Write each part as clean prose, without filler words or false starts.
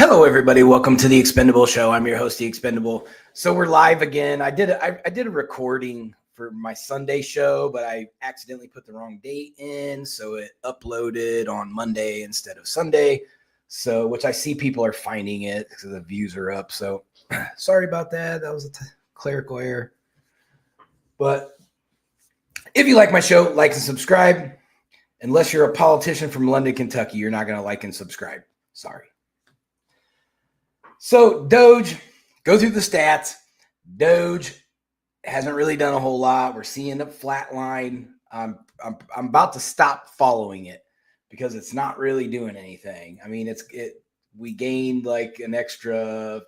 Hello, everybody. Welcome to the Expendable Show. I'm your host, the Expendable. So we're live again. I did a recording for my Sunday show, but I accidentally put the wrong date in, so it uploaded on Monday instead of Sunday. So, which I see people are finding it because the views are up. So, sorry about that. That was a clerical error. But if you like my show, like and subscribe. Unless you're a politician from London, Kentucky, you're not going to like and subscribe. Sorry. So Doge, go through the stats. Doge hasn't really done a whole lot. We're seeing a flat line. I'm about to stop following it because it's not really doing anything. I mean, we gained like an extra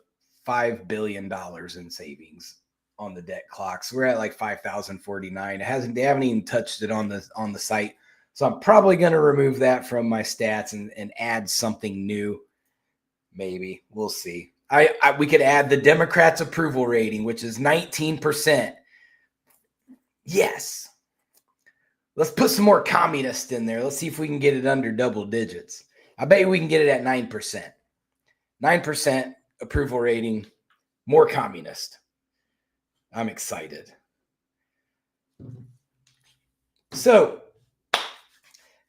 $5 billion in savings on the debt clock. So we're at like 5,049. They haven't even touched it on the site. So I'm probably going to remove that from my stats and add something new. Maybe we'll see. We could add the Democrats' approval rating, which is 19%. Yes. Let's put some more communists in there. Let's see if we can get it under double digits. I bet you we can get it at 9%. 9% approval rating, more communist. I'm excited. So,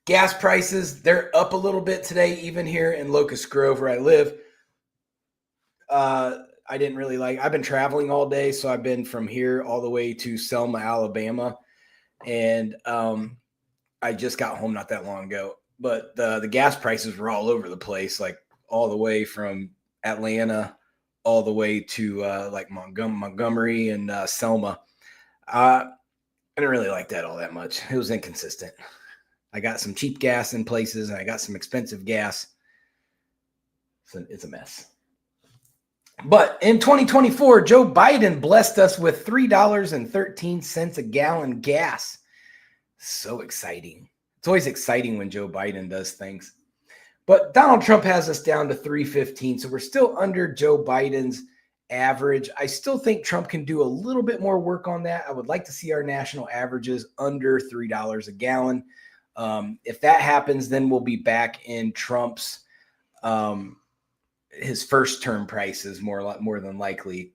gas prices, they're up a little bit today, even here in Locust Grove where I live. I've been traveling all day, so I've been from here all the way to Selma, Alabama. And I just got home not that long ago. But the gas prices were all over the place, like all the way from Atlanta all the way to like Montgomery and Selma. I didn't really like that all that much. It was inconsistent. I got some cheap gas in places, and I got some expensive gas. So it's a mess. But in 2024, Joe Biden blessed us with $3.13 a gallon gas. So exciting. It's always exciting when Joe Biden does things. But Donald Trump has us down to $3.15, so we're still under Joe Biden's average. I still think Trump can do a little bit more work on that. I would like to see our national averages under $3 a gallon. If that happens, then we'll be back in Trump's his first term prices more than likely,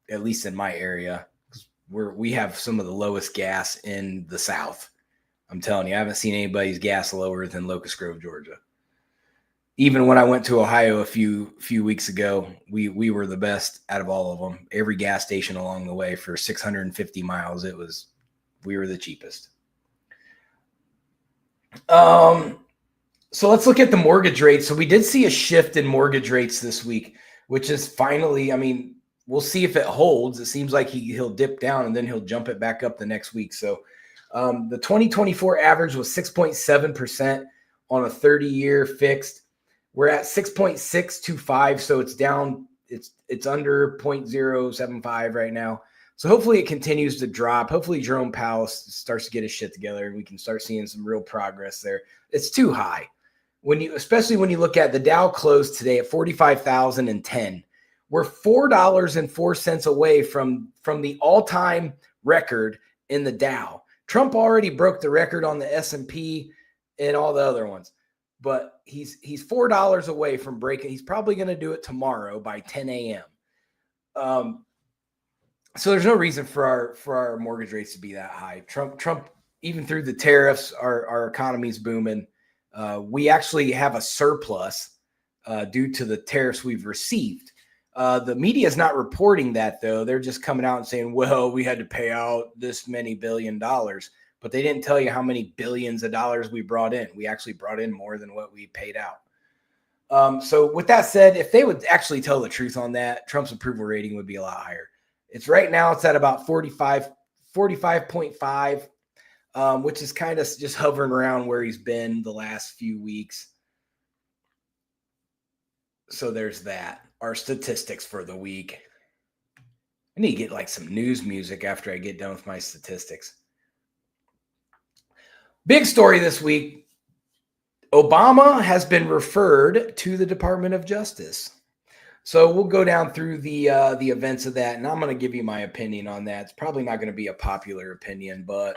at least in my area. We have some of the lowest gas in the South. I'm telling you, I haven't seen anybody's gas lower than Locust Grove, Georgia. Even when I went to Ohio a few weeks ago, we were the best out of all of them. Every gas station along the way for 650 miles, we were the cheapest. So let's look at the mortgage rates. So we did see a shift in mortgage rates this week, which is finally, I mean, we'll see if it holds. It seems like he'll dip down and then he'll jump it back up the next week. So the 2024 average was 6.7% on a 30-year fixed. We're at 6.625, so it's down. It's under 0.075 right now. So hopefully it continues to drop. Hopefully Jerome Powell starts to get his shit together and we can start seeing some real progress there. It's too high. Especially when you look at the Dow closed today at 45,010. We're $4.04 away from the all-time record in the Dow. Trump already broke the record on the S&P and all the other ones. But he's $4 away from breaking. He's probably going to do it tomorrow by 10 a.m. So there's no reason for our mortgage rates to be that high. Trump, even through the tariffs, our economy's booming. We actually have a surplus due to the tariffs we've received. The media is not reporting that, though. They're just coming out and saying, well, we had to pay out this many $1 billion. But they didn't tell you how many billions of dollars we brought in. We actually brought in more than what we paid out. So with that said, if they would actually tell the truth on that, Trump's approval rating would be a lot higher. It's at about 45.5, which is kind of just hovering around where he's been the last few weeks. So there's that. Our statistics for the week. I need to get like some news music after I get done with my statistics. Big story this week. Obama has been referred to the Department of Justice. So we'll go down through the events of that, and I'm going to give you my opinion on that. It's probably not going to be a popular opinion, but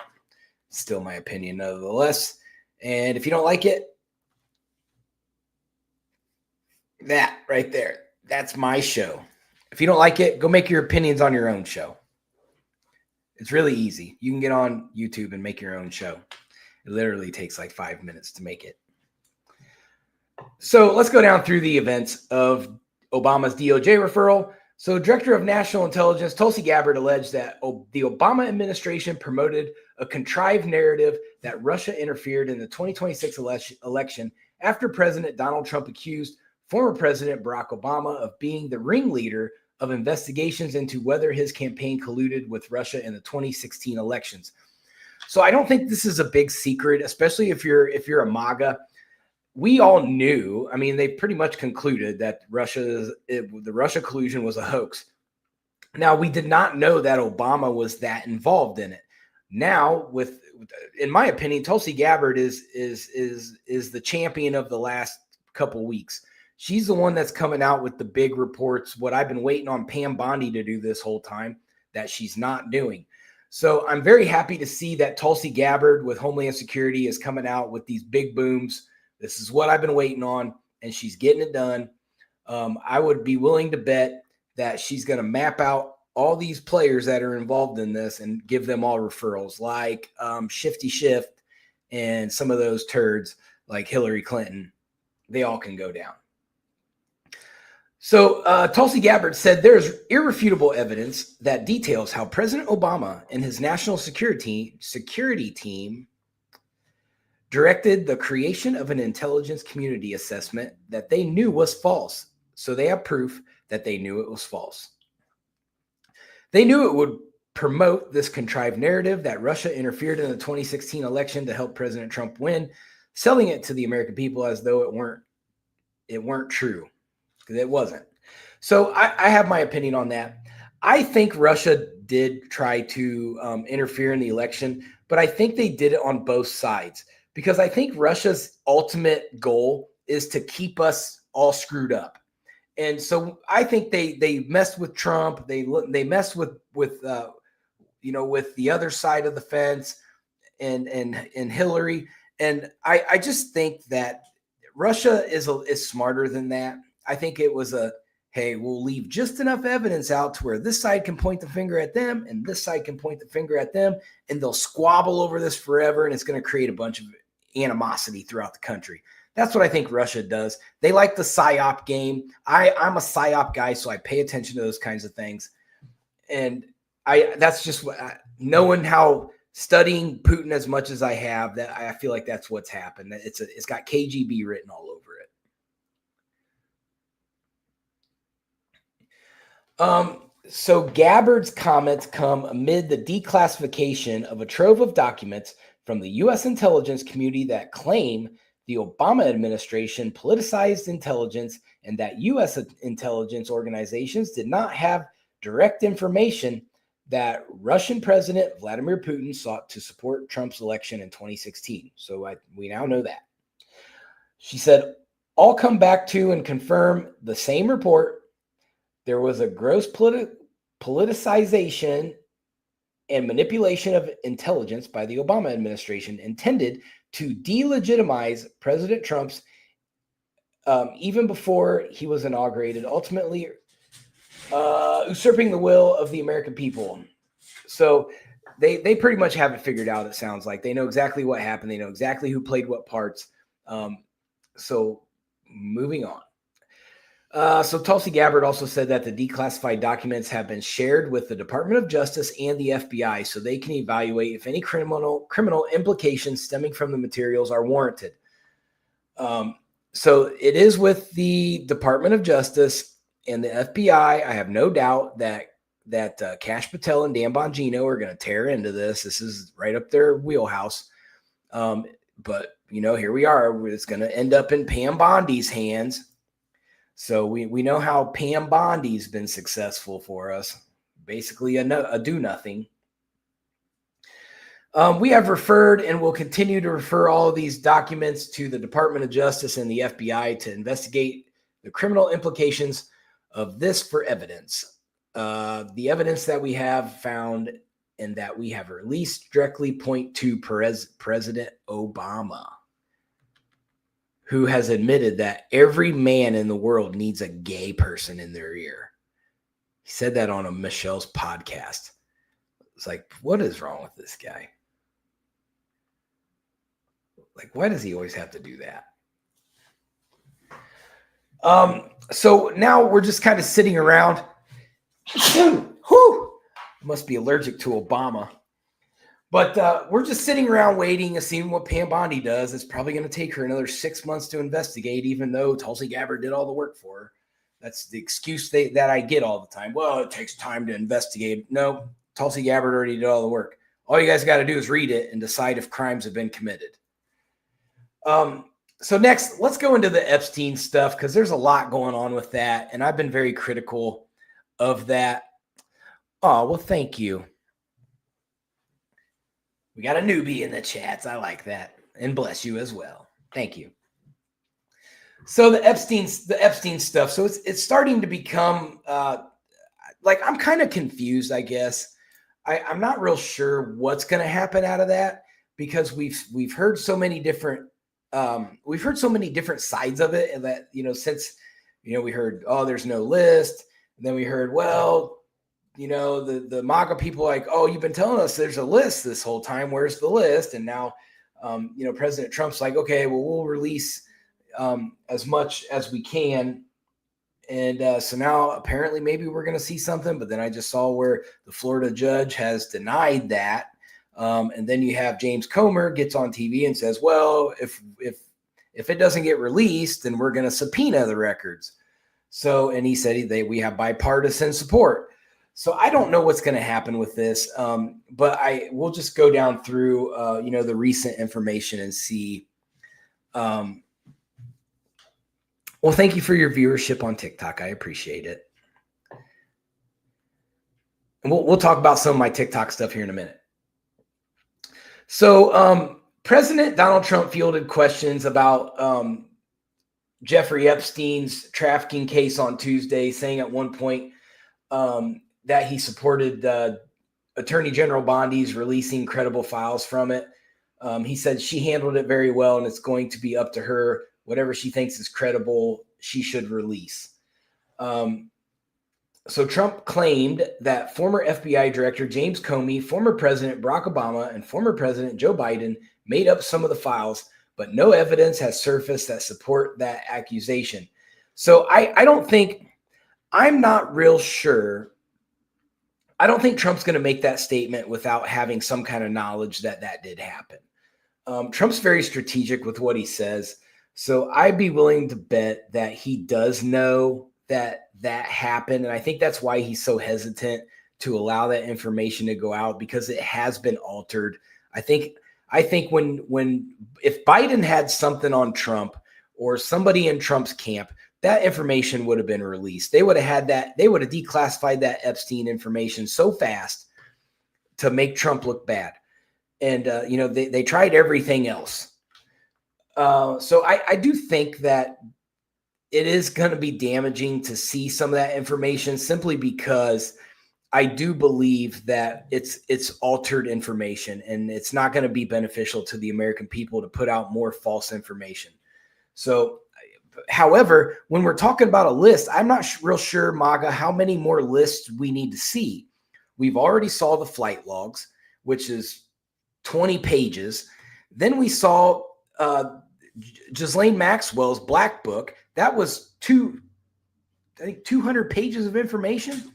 still my opinion nevertheless. And if you don't like it, That right there. That's my show. If you don't like it, go make your opinions on your own show. It's really easy. You can get on YouTube and make your own show. It literally takes like 5 minutes to make it. So let's go down through the events of Obama's DOJ referral. So Director of National Intelligence Tulsi Gabbard alleged that the Obama administration promoted a contrived narrative that Russia interfered in the 2026 election after President Donald Trump accused former President Barack Obama of being the ringleader of investigations into whether his campaign colluded with Russia in the 2016 elections. So I don't think this is a big secret, especially if you're a MAGA. We all knew, I mean, they pretty much concluded that the Russia collusion was a hoax. Now, we did not know that Obama was that involved in it. Now, in my opinion, Tulsi Gabbard is the champion of the last couple weeks. She's the one that's coming out with the big reports, what I've been waiting on Pam Bondi to do this whole time, that she's not doing. So I'm very happy to see that Tulsi Gabbard with Homeland Security is coming out with these big booms. This is what I've been waiting on, and she's getting it done. I would be willing to bet that she's going to map out all these players that are involved in this and give them all referrals, like Shifty Shift and some of those turds like Hillary Clinton. They all can go down. So Tulsi Gabbard said there's irrefutable evidence that details how President Obama and his national security team directed the creation of an intelligence community assessment that they knew was false. So they have proof that they knew it was false. They knew it would promote this contrived narrative that Russia interfered in the 2016 election to help President Trump win, selling it to the American people as though it weren't true, because it wasn't. So I have my opinion on that. I think Russia did try to interfere in the election, but I think they did it on both sides. Because I think Russia's ultimate goal is to keep us all screwed up, and so I think they messed with Trump. They messed with the other side of the fence, and Hillary. And I just think that Russia is smarter than that. I think it was hey, we'll leave just enough evidence out to where this side can point the finger at them and this side can point the finger at them, and they'll squabble over this forever, and it's going to create a bunch of animosity throughout the country. That's what I think Russia does. They like the PSYOP game. I'm a PSYOP guy, so I pay attention to those kinds of things. And that's just what knowing how studying Putin as much as I have, that I feel like that's what's happened. It's got KGB written all over it. So Gabbard's comments come amid the declassification of a trove of documents from the U.S. intelligence community that claim the Obama administration politicized intelligence and that U.S. intelligence organizations did not have direct information that Russian President Vladimir Putin sought to support Trump's election in 2016. So we now know that. She said, "I'll come back to and confirm the same report. There was a gross politicization and manipulation of intelligence by the Obama administration intended to delegitimize President Trump's even before he was inaugurated, ultimately usurping the will of the American people." So they pretty much have it figured out, it sounds like. They know exactly what happened. They know exactly who played what parts. So moving on. So Tulsi Gabbard also said that the declassified documents have been shared with the Department of Justice and the FBI so they can evaluate if any criminal implications stemming from the materials are warranted. So it is with the Department of Justice and the FBI. I have no doubt that Kash Patel and Dan Bongino are going to tear into this. This is right up their wheelhouse. But, here we are. It's going to end up in Pam Bondi's hands. So we know how Pam Bondi's been successful for us, basically a do-nothing. We have referred and will continue to refer all of these documents to the Department of Justice and the FBI to investigate the criminal implications of this for evidence. The evidence that we have found and that we have released directly point to President Obama, who has admitted that every man in the world needs a gay person in their ear. He said that on a Michelle's podcast. It's like, what is wrong with this guy? Like, why does he always have to do that? So now we're just kind of sitting around. Whew, must be allergic to Obama. But we're just sitting around waiting and seeing what Pam Bondi does. It's probably going to take her another 6 months to investigate, even though Tulsi Gabbard did all the work for her. That's the excuse that I get all the time. Well, it takes time to investigate. No, Tulsi Gabbard already did all the work. All you guys got to do is read it and decide if crimes have been committed. So next, let's go into the Epstein stuff because there's a lot going on with that. And I've been very critical of that. Oh, well, thank you. We got a newbie in the chats. I like that. And bless you as well. Thank you. So the Epstein stuff. So it's starting to become like I'm kind of confused, I guess. I'm not real sure what's going to happen out of that because we've heard so many different sides of it, and that since we heard there's no list, and then we heard the MAGA people like, oh, you've been telling us there's a list this whole time. Where's the list? And now President Trump's like, okay, well, we'll release as much as we can. And so now apparently maybe we're going to see something, but then I just saw where the Florida judge has denied that. And then you have James Comer gets on TV and says, well, if it doesn't get released, then we're going to subpoena the records. So, and he said we have bipartisan support. So I don't know what's going to happen with this, but we'll just go down through, the recent information and see. Well, thank you for your viewership on TikTok. I appreciate it. And we'll talk about some of my TikTok stuff here in a minute. So President Donald Trump fielded questions about Jeffrey Epstein's trafficking case on Tuesday, saying at one point that he supported Attorney General Bondi's releasing credible files from it. He said she handled it very well, and it's going to be up to her. Whatever she thinks is credible, she should release. So Trump claimed that former FBI Director James Comey, former President Barack Obama, and former President Joe Biden made up some of the files, but no evidence has surfaced that support that accusation. So I'm not real sure. I don't think Trump's going to make that statement without having some kind of knowledge that did happen. Trump's very strategic with what he says. So I'd be willing to bet that he does know that happened. And I think that's why he's so hesitant to allow that information to go out, because it has been altered. I think if Biden had something on Trump or somebody in Trump's camp, that information would have been released. They would have had that. They would have declassified that Epstein information so fast to make Trump look bad. And, they tried everything else. So I do think that it is going to be damaging to see some of that information, simply because I do believe that it's altered information, and it's not going to be beneficial to the American people to put out more false information. So, however, when we're talking about a list, I'm not real sure, MAGA, how many more lists we need to see. We've already saw the flight logs, which is 20 pages. Then we saw Ghislaine Maxwell's Black Book. That was 200 pages of information.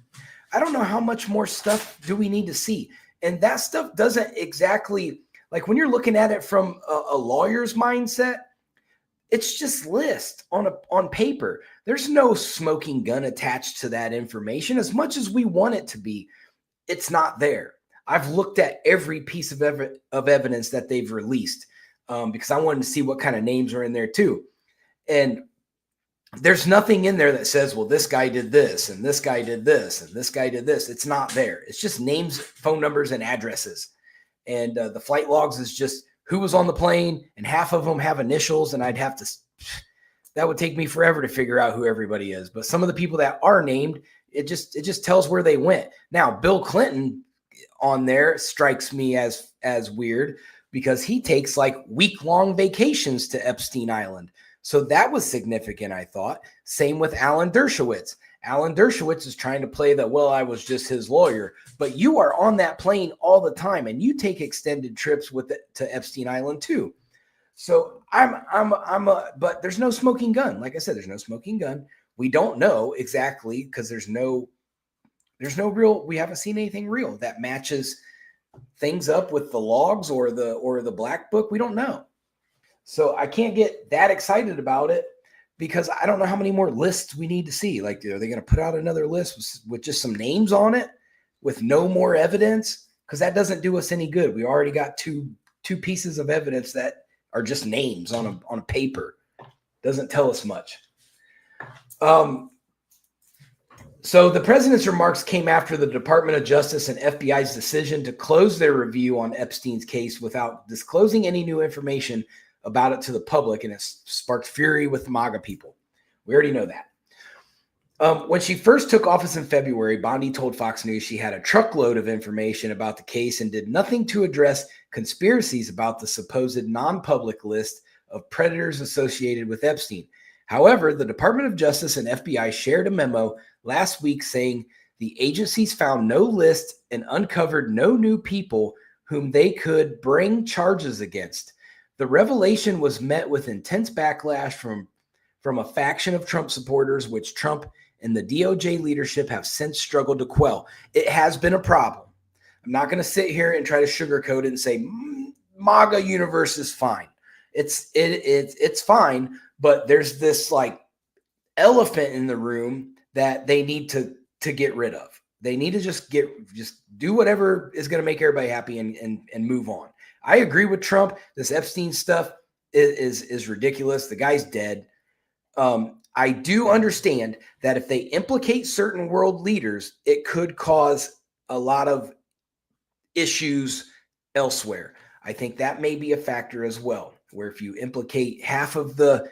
I don't know how much more stuff do we need to see. And that stuff doesn't exactly, like when you're looking at it from a lawyer's mindset, it's just list on paper. There's no smoking gun attached to that information. As much as we want it to be, it's not there. I've looked at every piece of evidence that they've released because I wanted to see what kind of names are in there too. And there's nothing in there that says, well, this guy did this, and this guy did this, and this guy did this. It's not there. It's just names, phone numbers, and addresses. And the flight logs is just who was on the plane, and half of them have initials, and that would take me forever to figure out who everybody is. But some of the people that are named, it just tells where they went. Now, Bill Clinton on there strikes me as weird, because he takes like week-long vacations to Epstein Island. So that was significant, I thought. Same with Alan Dershowitz. Alan Dershowitz is trying to play that, well, I was just his lawyer, but you are on that plane all the time and you take extended trips with it to Epstein Island too. So but there's no smoking gun. Like I said, there's no smoking gun. We don't know exactly because there's no real, we haven't seen anything real that matches things up with the logs or the black book. We don't know. So I can't get that excited about it because I don't know how many more lists we need to see. Like, are they going to put out another list with just some names on it with no more evidence? Because that doesn't do us any good. We already got two pieces of evidence that are just names on a paper. Doesn't tell us much. So the president's remarks came after the Department of Justice and FBI's decision to close their review on Epstein's case without disclosing any new information about it to the public, and it sparked fury with the MAGA people. We already know that. When she first took office in February, Bondi told Fox News she had a truckload of information about the case and did nothing to address conspiracies about the supposed non-public list of predators associated with Epstein. However, the Department of Justice and FBI shared a memo last week saying the agencies found no list and uncovered no new people whom they could bring charges against. The revelation was met with intense backlash from a faction of Trump supporters, which Trump and the DOJ leadership have since struggled to quell. It has been a problem. I'm not going to sit here and try to sugarcoat it and say MAGA universe is fine. It's fine, but there's this like elephant in the room that they need to get rid of. They need to just do whatever is going to make everybody happy and move on. I agree with Trump. This Epstein stuff is ridiculous. The guy's dead. I do understand that if they implicate certain world leaders, it could cause a lot of issues elsewhere. I think that may be a factor as well, where if you implicate half the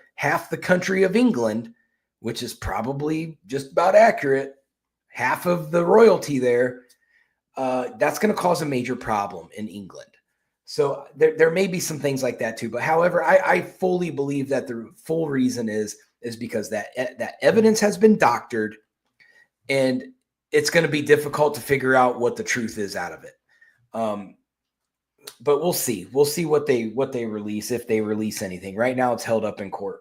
country of England, which is probably just about accurate, half of the royalty there, that's going to cause a major problem in England. So there may be some things like that too. But however, I fully believe that the full reason is because that evidence has been doctored, and it's going to be difficult to figure out what the truth is out of it. But we'll see. We'll see what they release, if they release anything. Right now, it's held up in court.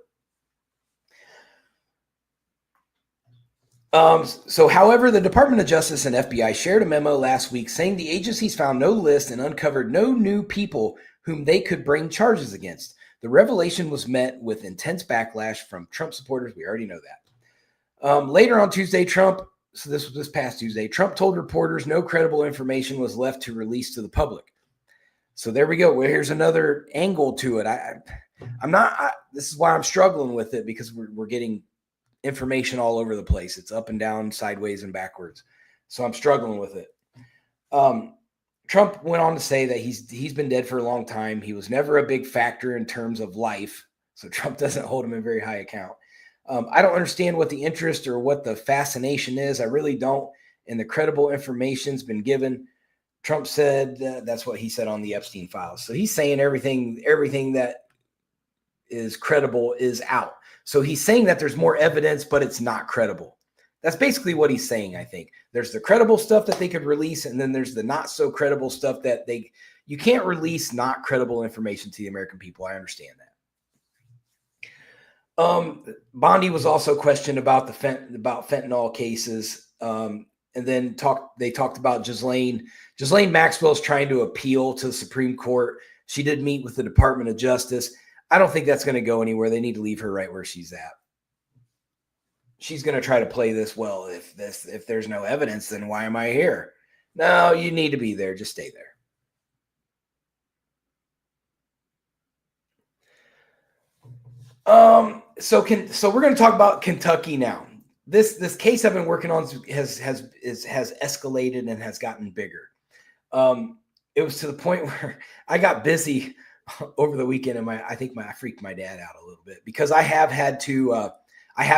However, the Department of Justice and FBI shared a memo last week saying the agencies found no list and uncovered no new people whom they could bring charges against. The revelation was met with intense backlash from Trump supporters. We already know that. Later on Tuesday, this past Tuesday, Trump told reporters no credible information was left to release to the public. So there we go. Well, here's another angle to it. This is why I'm struggling with it, because we're getting information all over the place. It's up and down, sideways and backwards. So I'm struggling with it. Trump went on to say that he's been dead for a long time. He was never a big factor in terms of life. So Trump doesn't hold him in very high account. I don't understand what the interest or what the fascination is. I really don't. And the credible information's been given. Trump said that's what he said on the Epstein files. So he's saying everything that is credible is out. So he's saying that there's more evidence, but it's not credible. That's basically what he's saying, I think. There's the credible stuff that they could release, and then there's the not so credible stuff that you can't release not credible information to the American people. I understand that. Bondi was also questioned about about fentanyl cases. And then they talked about Ghislaine Maxwell's trying to appeal to the Supreme Court. She did meet with the Department of Justice. I don't think that's going to go anywhere. They need to leave her right where she's at. She's going to try to play this, well, if there's no evidence, then why am I here? No, you need to be there. Just stay there. So we're going to talk about Kentucky now. This case I've been working on has escalated and has gotten bigger. It was to the point where I got busy over the weekend, and I freaked my dad out a little bit, because I have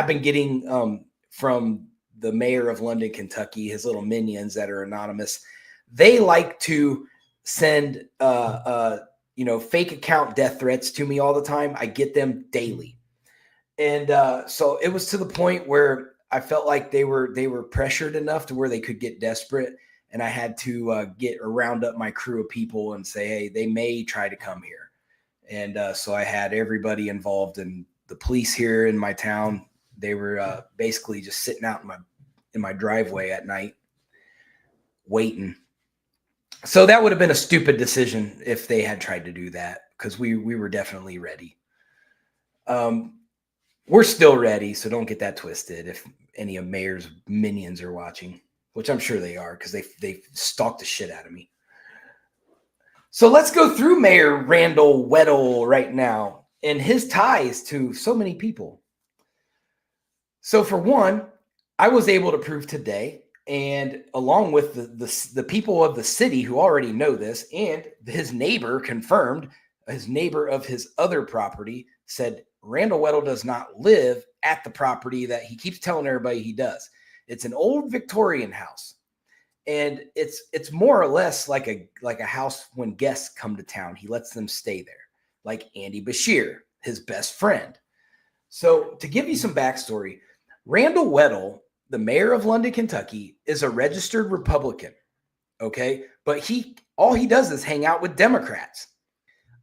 been getting from the mayor of London, Kentucky, his little minions that are anonymous. They like to send fake account death threats to me all the time. I get them daily. And so it was to the point where I felt like they were pressured enough to where they could get desperate, and I had to get or round up my crew of people and say, hey, they may try to come here. And so I had everybody involved, in the police here in my town. They were basically just sitting out in my driveway at night waiting. So that would have been a stupid decision if they had tried to do that, because we were definitely ready. We're still ready, so don't get that twisted if any of Mayor's minions are watching, which I'm sure they are, because they stalked the shit out of me. So let's go through Mayor Randall Weddle right now and his ties to so many people. So for one, I was able to prove today, and along with the people of the city who already know this, and his neighbor confirmed, his neighbor of his other property said Randall Weddle does not live at the property that he keeps telling everybody he does. It's an old Victorian house. And it's more or less like a house when guests come to town. He lets them stay there, like Andy Bashir, his best friend. So to give you some backstory, Randall Weddle, the mayor of London, Kentucky, is a registered Republican. Okay, but all he does is hang out with Democrats.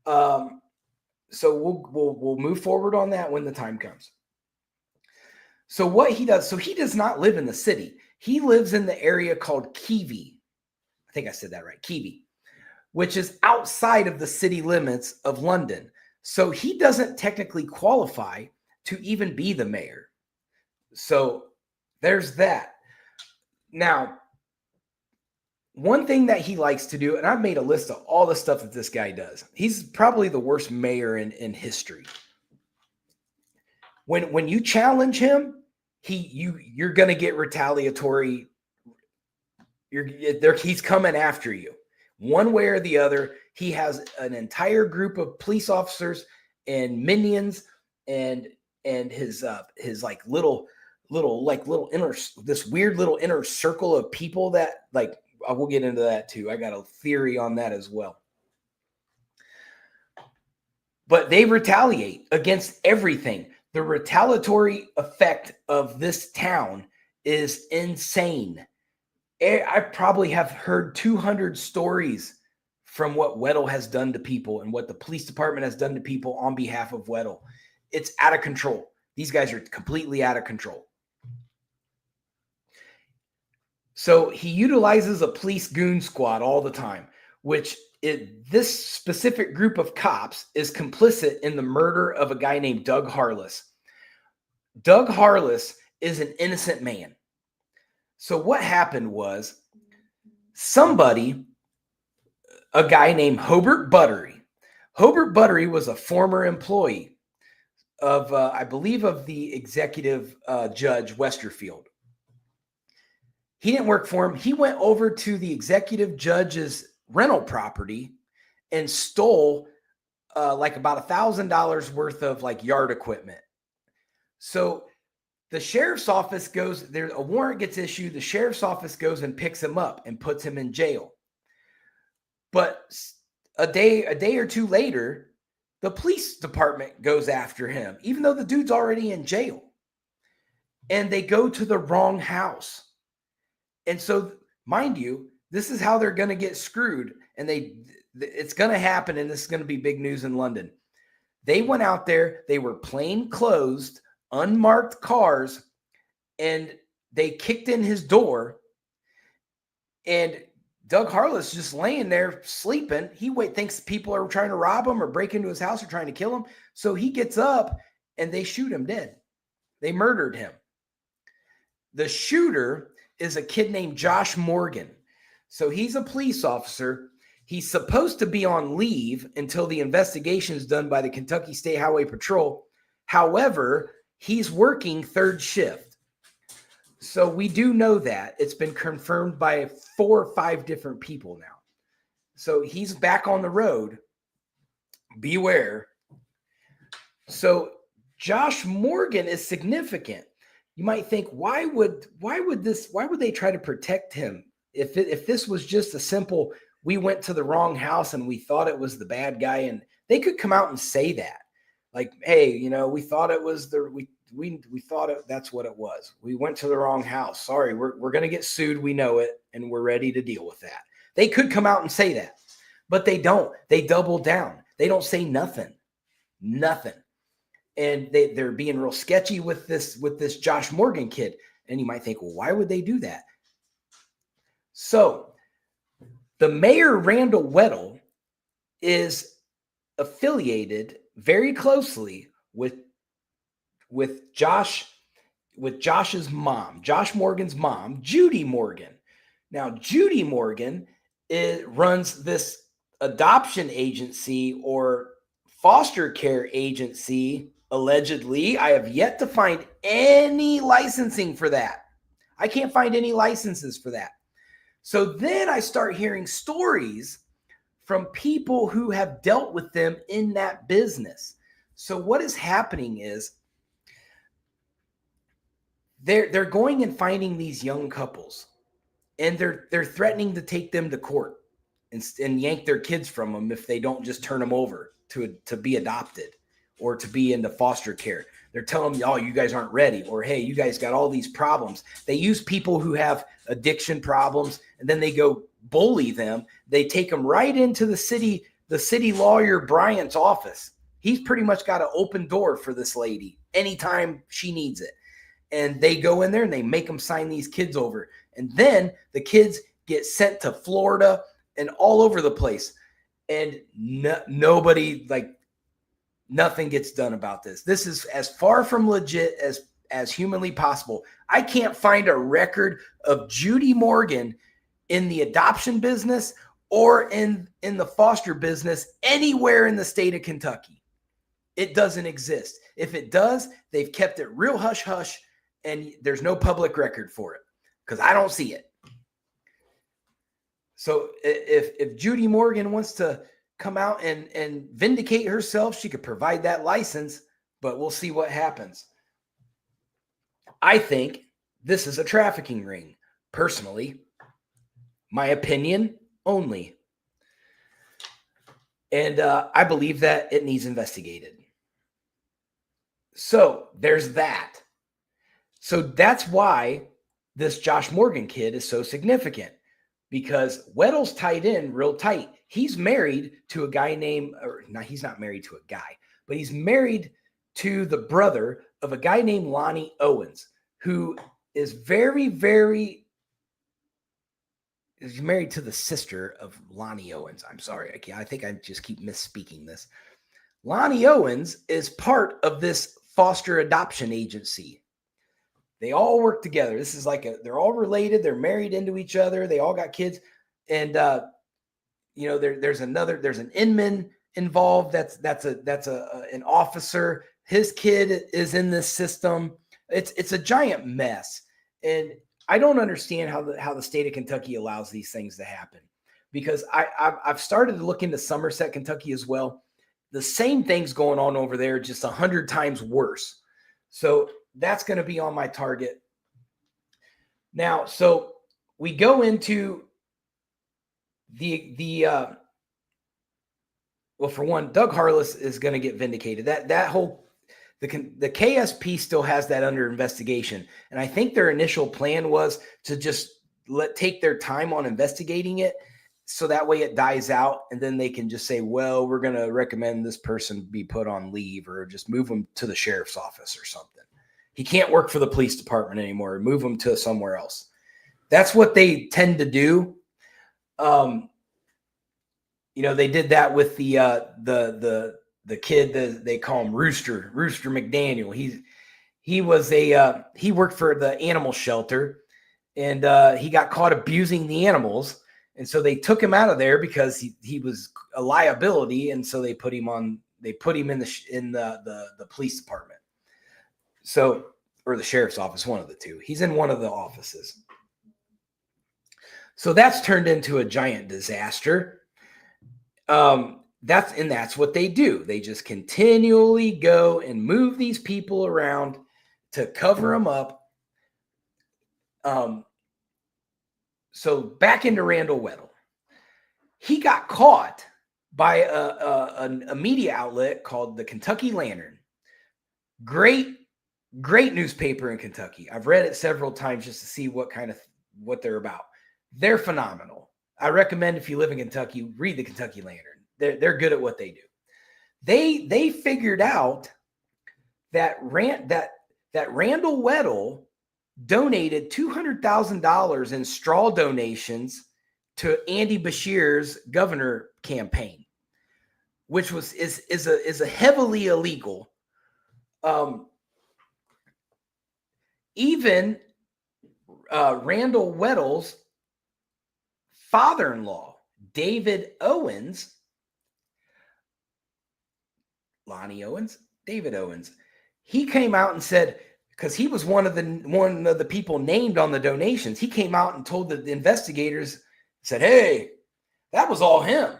So we'll move forward on that when the time comes. So what he does, so he does not live in the city. He lives in the area called Keavy. I think I said that right, Keavy, which is outside of the city limits of London. So he doesn't technically qualify to even be the mayor. So there's that. Now, one thing that he likes to do, and I've made a list of all the stuff that this guy does. He's probably the worst mayor in history. When you challenge him, you're going to get retaliatory. He's coming after you one way or the other. He has an entire group of police officers and minions and his like little this weird little inner circle of people that, like, I will get into that too. I got a theory on that as well. But they retaliate against everything. The retaliatory effect of this town is insane. I probably have heard 200 stories from what Weddle has done to people and what the police department has done to people on behalf of Weddle. It's out of control. These guys are completely out of control. So he utilizes a police goon squad all the time, which this specific group of cops is complicit in the murder of a guy named Doug Harless. Doug Harless is an innocent man. So what happened was a guy named Hobart Buttery. Hobart Buttery was a former employee of, I believe, of the executive judge Westerfield. He didn't work for him. He went over to the executive judge's rental property and stole like about $1,000 worth of like yard equipment. So the sheriff's office goes there, a warrant gets issued. The sheriff's office goes and picks him up and puts him in jail. But a day or two later, the police department goes after him, even though the dude's already in jail. And they go to the wrong house. And so, mind you, this is how they're going to get screwed. And it's going to happen, and this is going to be big news in London. They went out there, they were plain clothes, unmarked cars, and they kicked in his door. And Doug Harless just laying there sleeping. He thinks people are trying to rob him or break into his house or trying to kill him. So he gets up and they shoot him dead. They murdered him. The shooter is a kid named Josh Morgan. So he's a police officer. He's supposed to be on leave until the investigation is done by the Kentucky State Highway Patrol. However, he's working third shift. So we do know that. It's been confirmed by 4 or 5 different people now. So he's back on the road. Beware. So Josh Morgan is significant. You might think, why would they try to protect him? If this was just a simple, we went to the wrong house and we thought it was the bad guy, and they could come out and say that. Like, hey, we thought it was we thought that's what it was. We went to the wrong house. Sorry, we're going to get sued. We know it, and we're ready to deal with that. They could come out and say that, but they don't. They double down. They don't say nothing. And they're being real sketchy with this Josh Morgan kid. And you might think, well, why would they do that? So the mayor, Randall Weddle, is affiliated very closely with Josh's mom, Josh Morgan's mom, Judy Morgan. Now, Judy Morgan runs this adoption agency or foster care agency, allegedly. I have yet to find any licensing for that. I can't find any licenses for that. So then I start hearing stories from people who have dealt with them in that business. So what is happening is they're going and finding these young couples, and they're threatening to take them to court and yank their kids from them if they don't just turn them over to be adopted or to be into foster care. They're telling them, oh, you guys aren't ready, or hey, you guys got all these problems. They use people who have addiction problems, and then they go bully them. They take them right into the city lawyer Bryant's office. He's pretty much got an open door for this lady anytime she needs it. And they go in there and they make them sign these kids over. And then the kids get sent to Florida and all over the place. And nobody, nothing gets done about this. This is as far from legit as humanly possible. I can't find a record of Judy Morgan in the adoption business or in the foster business anywhere in the state of Kentucky. It doesn't exist. If it does, they've kept it real hush-hush, and there's no public record for it because I don't see it. So if Judy Morgan wants to come out and vindicate herself, she could provide that license, but we'll see what happens. I think this is a trafficking ring, personally. My opinion only. And I believe that it needs investigated. So there's that. So that's why this Josh Morgan kid is so significant, because Weddle's tied in real tight. He's married to a guy named, he's not married to a guy, but he's married to the brother of a guy named Lonnie Owens, who is very, very, he's married to the sister of Lonnie Owens. I'm sorry. I think I just keep misspeaking this. Lonnie Owens is part of this foster adoption agency. They all work together. This is they're all related. They're married into each other. They all got kids. And, there's an Inman involved. That's an officer. His kid is in this system. It's a giant mess. And I don't understand how the state of Kentucky allows these things to happen, because I've started to look into Somerset, Kentucky as well. The same thing's going on over there, just 100 times worse. So that's going to be on my target. Now, so we go into well, for one, Doug Harless is going to get vindicated. That whole the KSP still has that under investigation, and I think their initial plan was to just take their time on investigating it, so that way it dies out, and then they can just say, well, we're going to recommend this person be put on leave, or just move them to the sheriff's office or something. He can't work for the police department anymore. Move him to somewhere else. That's what they tend to do. They did that with the kid. They call him Rooster McDaniel. He worked for the animal shelter, and he got caught abusing the animals. And so they took him out of there because he was a liability, and so they put him in the police department. So, or the sheriff's office, one of the two. He's in one of the offices. So that's turned into a giant disaster. That's what they do. They just continually go and move these people around to cover them up. So back into Randall Weddle. He got caught by a media outlet called the Kentucky Lantern. Great newspaper in Kentucky. I've read it several times just to see what they're about. They're phenomenal. I recommend, if you live in Kentucky, read the Kentucky Lantern. They're good at what they do. They figured out that Randall Weddle donated $200,000 in straw donations to Andy Beshear's governor campaign, which is a heavily illegal. Even Randall Weddle's father-in-law, David Owens, David Owens, he came out and said, because he was one of the people named on the donations, he came out and told the investigators, said, "Hey, that was all him.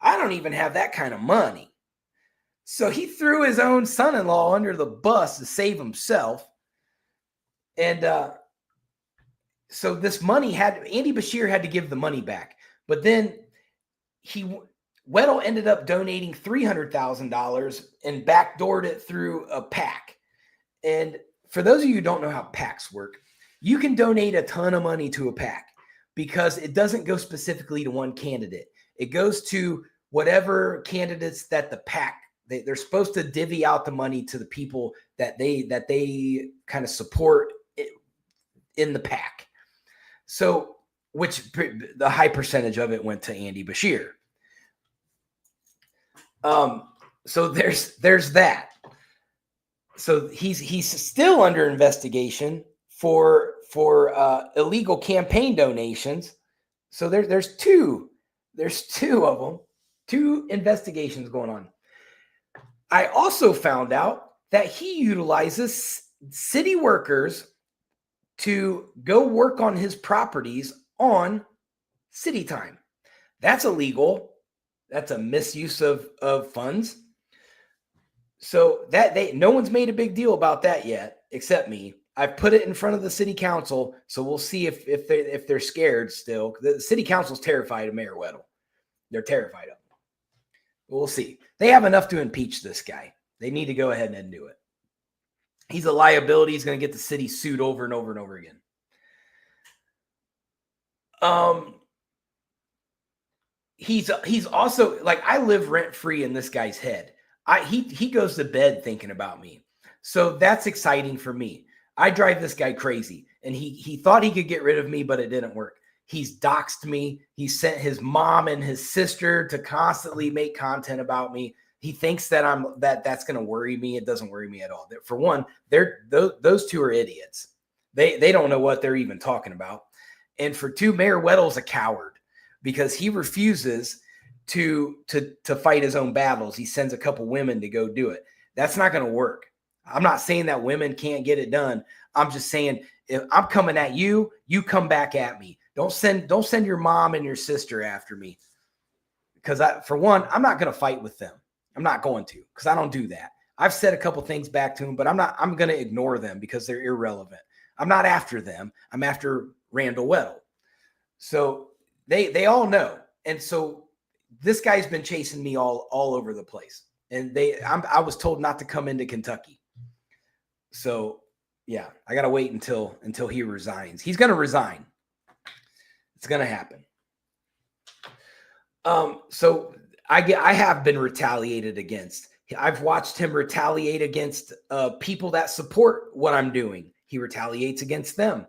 I don't even have that kind of money." So he threw his own son-in-law under the bus to save himself. And so this money Andy Beshear had to give the money back. But then Weddle ended up donating $300,000 and backdoored it through a PAC. And for those of you who don't know how PACs work, you can donate a ton of money to a PAC because it doesn't go specifically to one candidate. It goes to whatever candidates that the PAC, they're supposed to divvy out the money to the people that they kind of support in the PAC. So, which the high percentage of it went to Andy Beshear. So there's that. So he's still under investigation for illegal campaign donations. So there's two of them, two investigations going on. I also found out that he utilizes city workers to go work on his properties on city time. That's illegal. That's a misuse of funds. So no one's made a big deal about that yet, except me. I've put it in front of the city council, so we'll see if they're scared still. The city council's terrified of Mayor Weddle. They're terrified of him. We'll see. They have enough to impeach this guy. They need to go ahead and do it. He's a liability. He's going to get the city sued over and over and over again. He's also, like, I live rent free in this guy's head. He goes to bed thinking about me. So that's exciting for me. I drive this guy crazy, and he thought he could get rid of me, but it didn't work. He's doxed me. He sent his mom and his sister to constantly make content about me. He thinks that that's going to worry me. It doesn't worry me at all. For one, those two are idiots. They don't know what they're even talking about. And for two, Mayor Weddle's a coward because he refuses to fight his own battles. He sends a couple women to go do it. That's not going to work. I'm not saying that women can't get it done. I'm just saying, if I'm coming at you, you come back at me. Don't send your mom and your sister after me. Because for one, I'm not going to fight with them. I'm not going to, because I don't do that. I've said a couple things back to them, but I'm going to ignore them because they're irrelevant. I'm not after them. I'm after Randall Weddle. So they all know. And so this guy's been chasing me all over the place. And I was told not to come into Kentucky. So yeah, I got to wait until he resigns. He's going to resign. It's going to happen. So I have been retaliated against. I've watched him retaliate against people that support what I'm doing. He retaliates against them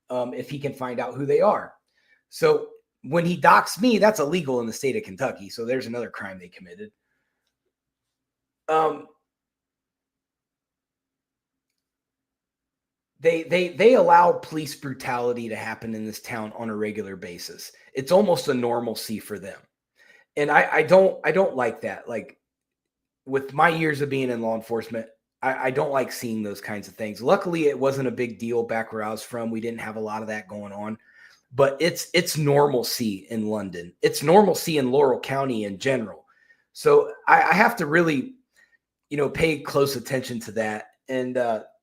if he can find out who they are. So when he doxed me, that's illegal in the state of Kentucky. So there's another crime they committed. They allow police brutality to happen in this town on a regular basis. It's almost a normalcy for them. And I don't like that. Like, with my years of being in law enforcement, I don't like seeing those kinds of things. Luckily, it wasn't a big deal back where I was from. We didn't have a lot of that going on. But it's normalcy in London. It's normalcy in Laurel County in general. So I have to really, pay close attention to that. And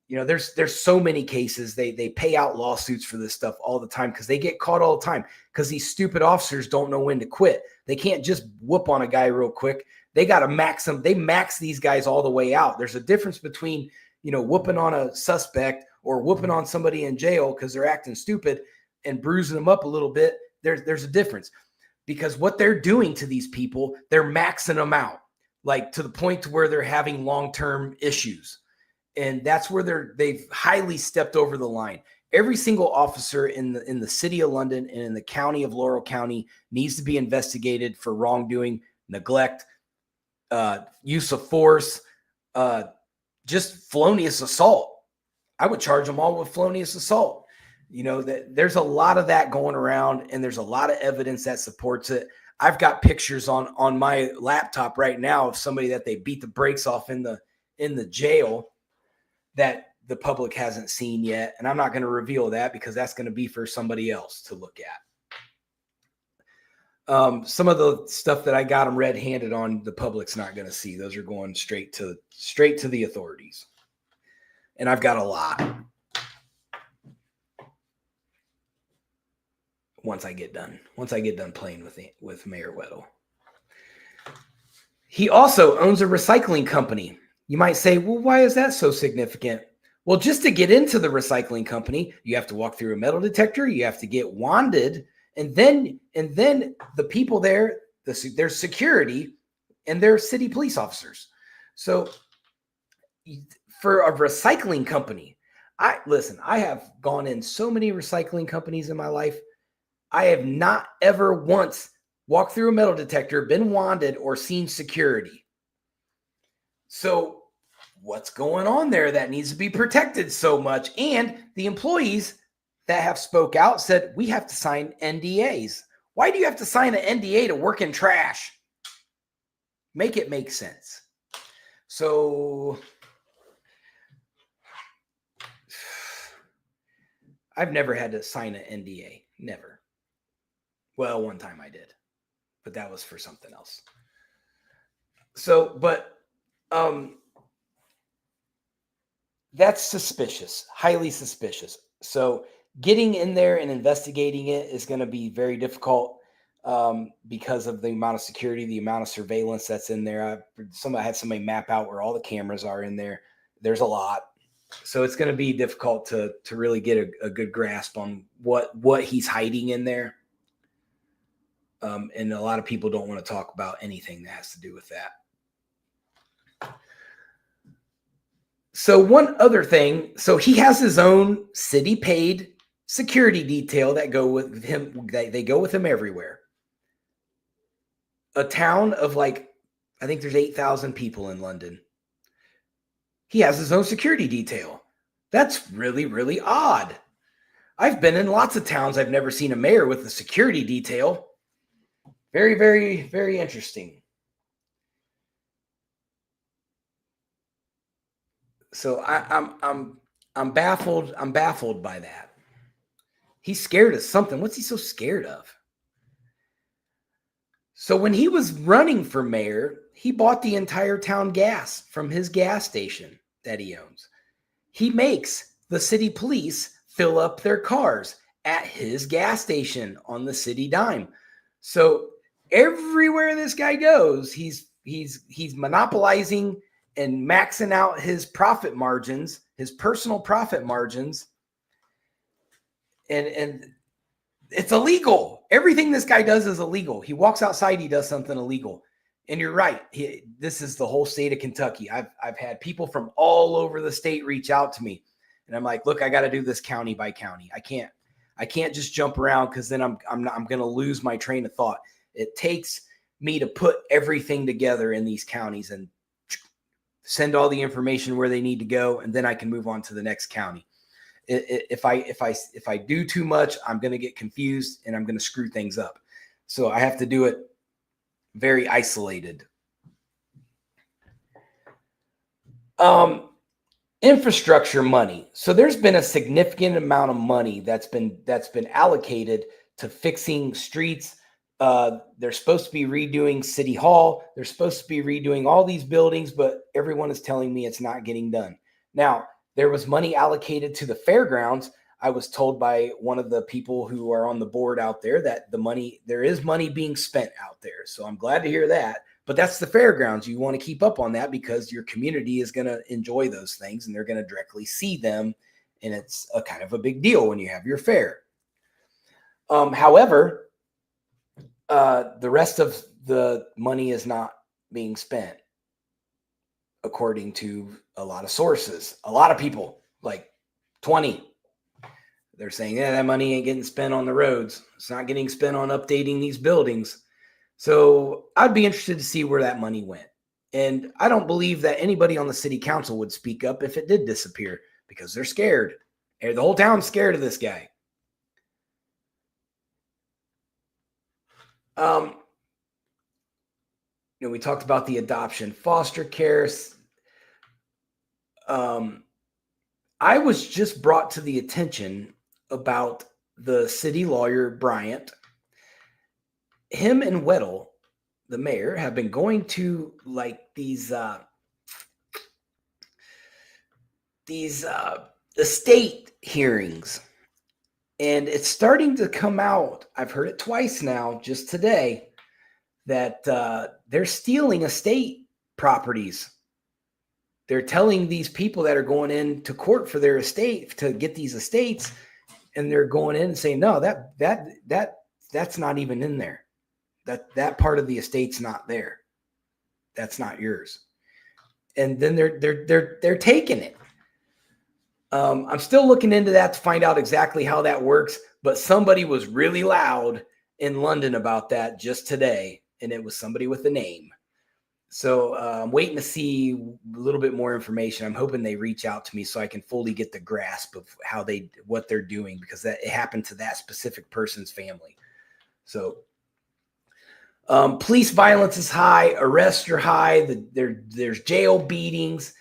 there's so many cases. They pay out lawsuits for this stuff all the time because they get caught all the time because these stupid officers don't know when to quit. They can't just whoop on a guy real quick. They got to max them. They max these guys all the way out. There's a difference between, whooping on a suspect or whooping on somebody in jail because they're acting stupid and bruising them up a little bit. There's a difference, because what they're doing to these people, they're maxing them out, like to the point to where they're having long-term issues. And that's where they've highly stepped over the line. Every single officer in the city of London and in the county of Laurel County needs to be investigated for wrongdoing, neglect, use of force, just felonious assault. I would charge them all with felonious assault. That there's a lot of that going around, and there's a lot of evidence that supports it. I've got pictures on my laptop right now of somebody that they beat the brakes off in the jail that the public hasn't seen yet. And I'm not going to reveal that because that's going to be for somebody else to look at. Some of the stuff that I got them red-handed on, the public's not going to see. Those are going straight to the authorities. And I've got a lot. Once I get done playing with Mayor Weddle. He also owns a recycling company. You might say, well, why is that so significant? Well, just to get into the recycling company, you have to walk through a metal detector. You have to get wanded. And then the people there, there's security and they're city police officers. So for a recycling company, I have gone in so many recycling companies in my life. I have not ever once walked through a metal detector, been wanded, or seen security. So what's going on there that needs to be protected so much? And the employees that have spoke out said, we have to sign NDAs. Why do you have to sign an NDA to work in trash? Make it make sense. So I've never had to sign an NDA. Never. Well, one time I did, but that was for something else. So, but that's suspicious, highly suspicious. So getting in there and investigating it is going to be very difficult because of the amount of security, the amount of surveillance that's in there. I had somebody map out where all the cameras are in there. There's a lot. So it's going to be difficult to really get a good grasp on what he's hiding in there. And a lot of people don't want to talk about anything that has to do with that. So one other thing, so he has his own city paid security detail that go with him. They go with him everywhere. A town of I think there's 8,000 people in London. He has his own security detail. That's really, really odd. I've been in lots of towns. I've never seen a mayor with a security detail. Very, very, very interesting. So I'm baffled. I'm baffled by that. He's scared of something. What's he so scared of? So when he was running for mayor, he bought the entire town gas from his gas station that he owns. He makes the city police fill up their cars at his gas station on the city dime. So everywhere this guy goes, he's monopolizing and maxing out his profit margins, his personal profit margins. And it's illegal. Everything this guy does is illegal. He walks outside, he does something illegal. And you're right. This is the whole state of Kentucky. I've had people from all over the state reach out to me. And I'm like, look, I got to do this county by county. I can't just jump around because then I'm going to lose my train of thought. It takes me to put everything together in these counties and send all the information where they need to go, and then I can move on to the next county. If I do too much, I'm going to get confused and I'm going to screw things up. So I have to do it very isolated. Infrastructure money. So there's been a significant amount of money that's been allocated to fixing streets. They're supposed to be redoing City Hall. They're supposed to be redoing all these buildings, but everyone is telling me it's not getting done. Now, there was money allocated to the fairgrounds. I was told by one of the people who are on the board out there that there is money being spent out there. So I'm glad to hear that. But that's the fairgrounds. You want to keep up on that because your community is going to enjoy those things and they're going to directly see them. And it's a kind of a big deal when you have your fair. However, the rest of the money is not being spent according to a lot of sources. A lot of people, like 20, they're saying, yeah, that money ain't getting spent on the roads. It's not getting spent on updating these buildings. So I'd be interested to see where that money went. And I don't believe that anybody on the city council would speak up if it did disappear because they're scared. The whole town's scared of this guy. We talked about the adoption, foster care. I was just brought to the attention about the city lawyer, Bryant. Him and Weddle, the mayor, have been going to like these estate hearings. And it's starting to come out. I've heard it twice now, just today, that they're stealing estate properties. They're telling these people that are going into court for their estate to get these estates, and they're going in and saying, no, that's not even in there. That part of the estate's not there. That's not yours. And then they're taking it. I'm still looking into that to find out exactly how that works, but somebody was really loud in London about that just today, and it was somebody with a name. So I'm waiting to see a little bit more information. I'm hoping they reach out to me so I can fully get the grasp of what they're doing, because it happened to that specific person's family. So police violence is high, arrests are high, there's jail beatings.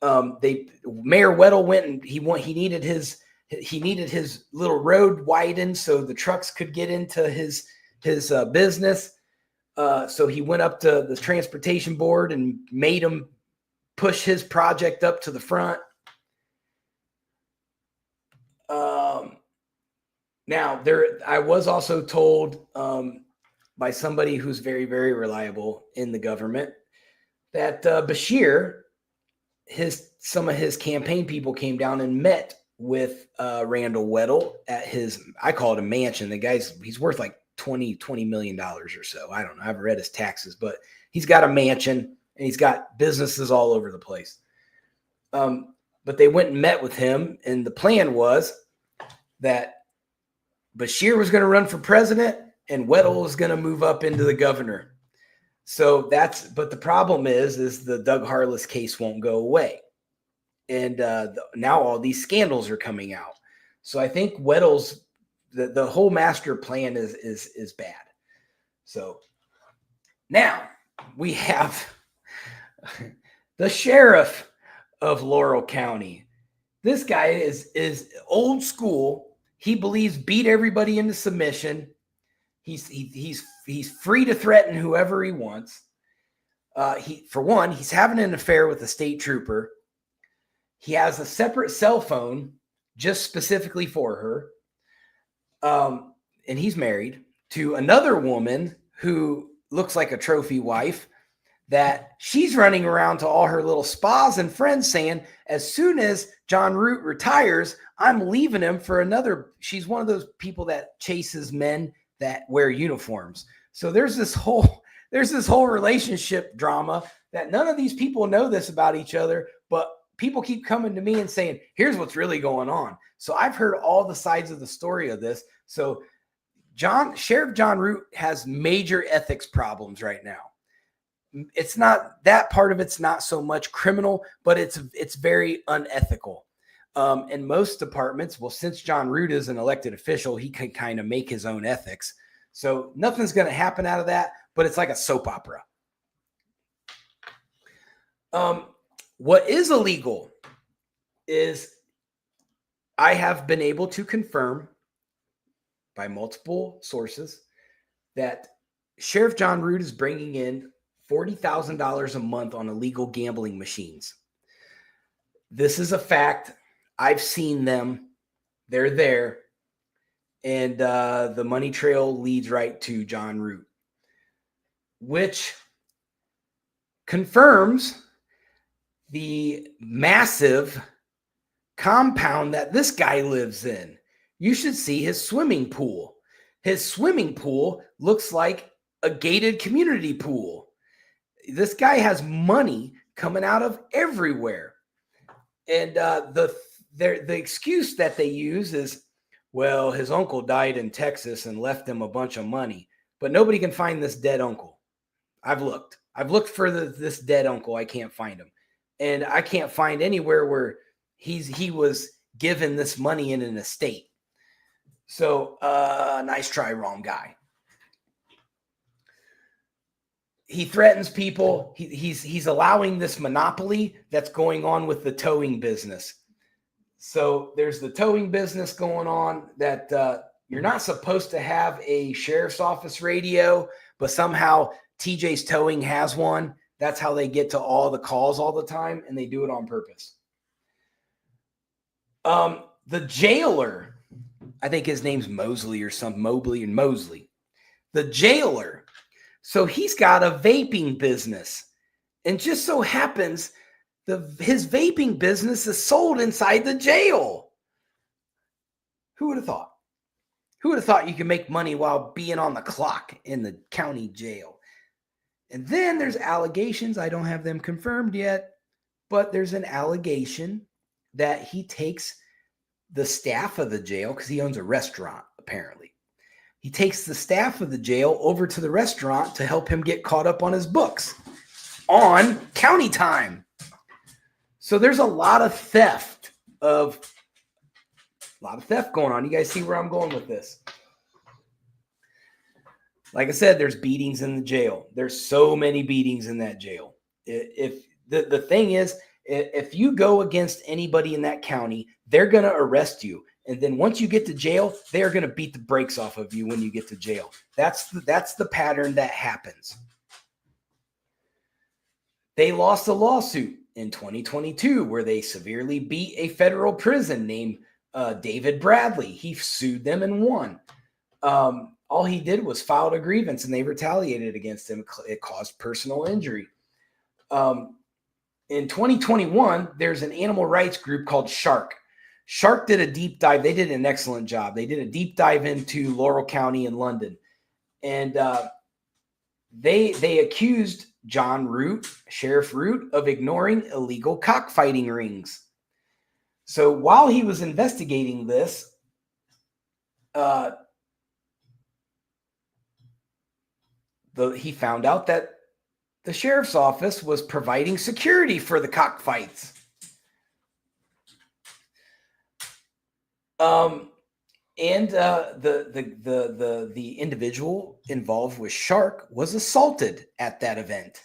Mayor Weddle went and he needed his little road widened so the trucks could get into his business. So he went up to the transportation board and made him push his project up to the front. Now I was also told by somebody who's very, very reliable in the government that Bashir, some of his campaign people came down and met with Randall Weddle at I call it a mansion. The he's worth like $20 million or so. I don't know. I haven't read his taxes, but he's got a mansion and he's got businesses all over the place. But they went and met with him, and the plan was that Bashir was going to run for president and Weddle was going to move up into the governor. So but the problem is the Doug Harless case won't go away. And now all these scandals are coming out. So I think Weddle's, the whole master plan is bad. So now we have the sheriff of Laurel County. This guy is old school. He believes beat everybody into submission. He's free to threaten whoever he wants. For one, he's having an affair with a state trooper. He has a separate cell phone just specifically for her. And he's married to another woman who looks like a trophy wife, that she's running around to all her little spas and friends saying, as soon as John Root retires, I'm leaving him for another. She's one of those people that chases men that wear uniforms. So there's this whole relationship drama that none of these people know this about each other, but people keep coming to me and saying, here's what's really going on. So I've heard all the sides of the story of this. So Sheriff John Root has major ethics problems right now. It's not that part of it's not so much criminal, but it's very unethical. And most departments, well, since John Root is an elected official, he can kind of make his own ethics. So nothing's going to happen out of that, but it's like a soap opera. What is illegal is I have been able to confirm by multiple sources that Sheriff John Root is bringing in $40,000 a month on illegal gambling machines. This is a fact. I've seen them. They're there. And the money trail leads right to John Root, which confirms the massive compound that this guy lives in. You should see his swimming pool. His swimming pool looks like a gated community pool. This guy has money coming out of everywhere. And the excuse that they use is, well, his uncle died in Texas and left him a bunch of money, but nobody can find this dead uncle. I've looked for this dead uncle. I can't find him. And I can't find anywhere where he was given this money in an estate. So nice try, wrong guy. He threatens people. He's allowing this monopoly that's going on with the towing business. So there's the towing business going on that you're not supposed to have a sheriff's office radio, but somehow TJ's Towing has one. That's how they get to all the calls all the time, and they do it on purpose. The jailer, I think his name's Mosley or something, Mobley and Mosley. The jailer, so he's got a vaping business, and just so happens his vaping business is sold inside the jail. Who would have thought? Who would have thought you could make money while being on the clock in the county jail? And then there's allegations. I don't have them confirmed yet, but there's an allegation that he takes the staff of the jail, because he owns a restaurant, apparently. He takes the staff of the jail over to the restaurant to help him get caught up on his books on county time. So there's a lot of theft going on. You guys see where I'm going with this? Like I said, there's beatings in the jail. There's so many beatings in that jail. If the thing is, if you go against anybody in that county, they're going to arrest you. And then once you get to jail, they're going to beat the brakes off of you when you get to jail. That's the pattern that happens. They lost a lawsuit in 2022 where they severely beat a federal prison named David Bradley. He sued them and won. All he did was filed a grievance, and they retaliated against him. It caused personal injury. In 2021, there's an animal rights group called Shark. Shark did a deep dive. They did an excellent job. They did a deep dive into Laurel County in London. And they accused John Root, Sheriff Root, of ignoring illegal cockfighting rings. So while he was investigating this, he found out that the sheriff's office was providing security for the cockfights. The individual involved with Shark was assaulted at that event.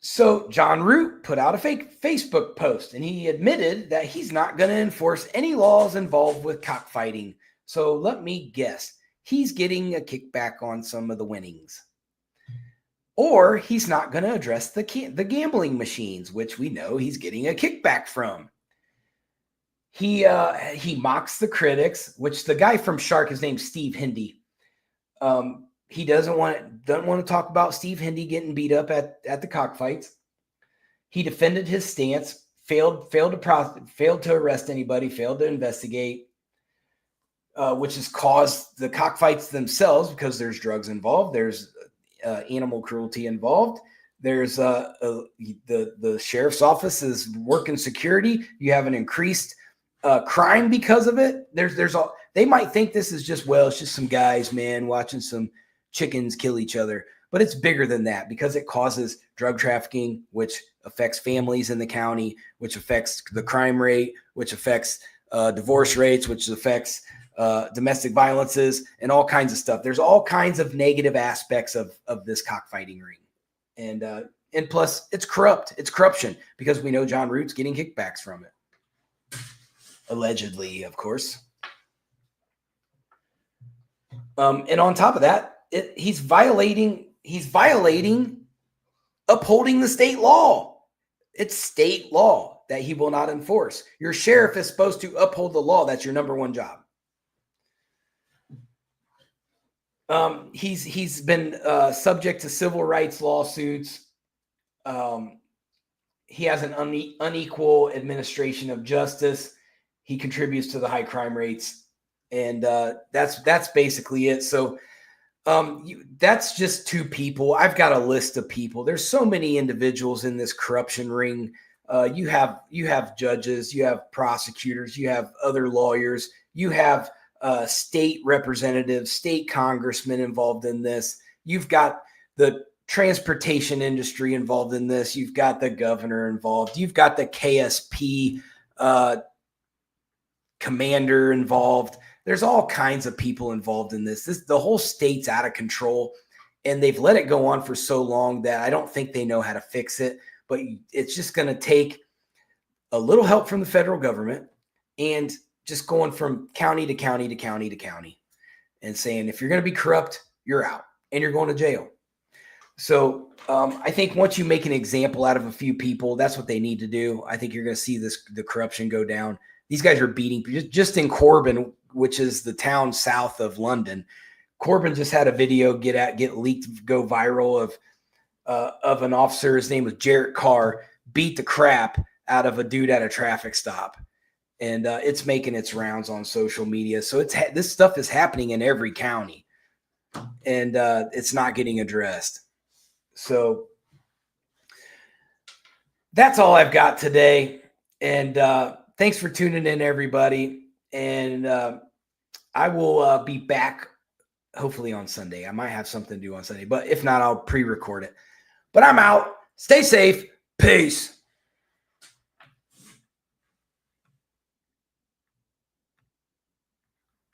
So John Root put out a fake Facebook post, and he admitted that he's not going to enforce any laws involved with cockfighting. So let me guess, he's getting a kickback on some of the winnings. Or he's not going to address the gambling machines, which we know he's getting a kickback from. He mocks the critics, which the guy from Shark, his name's Steve Hindy. He doesn't want to talk about Steve Hindy getting beat up at the cockfights. He defended his stance, failed to arrest anybody, failed to investigate, which has caused the cockfights themselves, because there's drugs involved, there's animal cruelty involved. There's the sheriff's office is working security. You have an increased crime because of it. They might think this is just, it's just some guys, man, watching some chickens kill each other. But it's bigger than that, because it causes drug trafficking, which affects families in the county, which affects the crime rate, which affects divorce rates, which affects domestic violences, and all kinds of stuff. There's all kinds of negative aspects of this cockfighting ring. And plus it's corrupt. It's corruption, because we know John Root's getting kickbacks from it. Allegedly, of course. And on top of that, he's violating upholding the state law. It's state law that he will not enforce. Your sheriff is supposed to uphold the law. That's your number one job. He's been subject to civil rights lawsuits. He has an unequal administration of justice. He contributes to the high crime rates, and that's basically it. So that's just two people. I've got a list of people. There's so many individuals in this corruption ring. You have judges, you have prosecutors, you have other lawyers, you have state representatives, state congressmen involved in this. You've got the transportation industry involved in this. You've got the governor involved. You've got the KSP commander involved. There's all kinds of people involved in this. The whole state's out of control, and they've let it go on for so long that I don't think they know how to fix it. But it's just going to take a little help from the federal government and just going from county to county to county to county and saying, if you're going to be corrupt, you're out and you're going to jail. So I think once you make an example out of a few people, that's what they need to do. I think you're going to see the corruption go down. These guys are beating just in Corbin, which is the town south of London. Corbin just had a video get leaked, go viral of an officer. His name was Jarrett Carr, beat the crap out of a dude at a traffic stop. And it's making its rounds on social media. So this stuff is happening in every county, and it's not getting addressed. So that's all I've got today. And thanks for tuning in, everybody. And I will be back hopefully on Sunday. I might have something to do on Sunday, but if not, I'll pre-record it. But I'm out. Stay safe. Peace.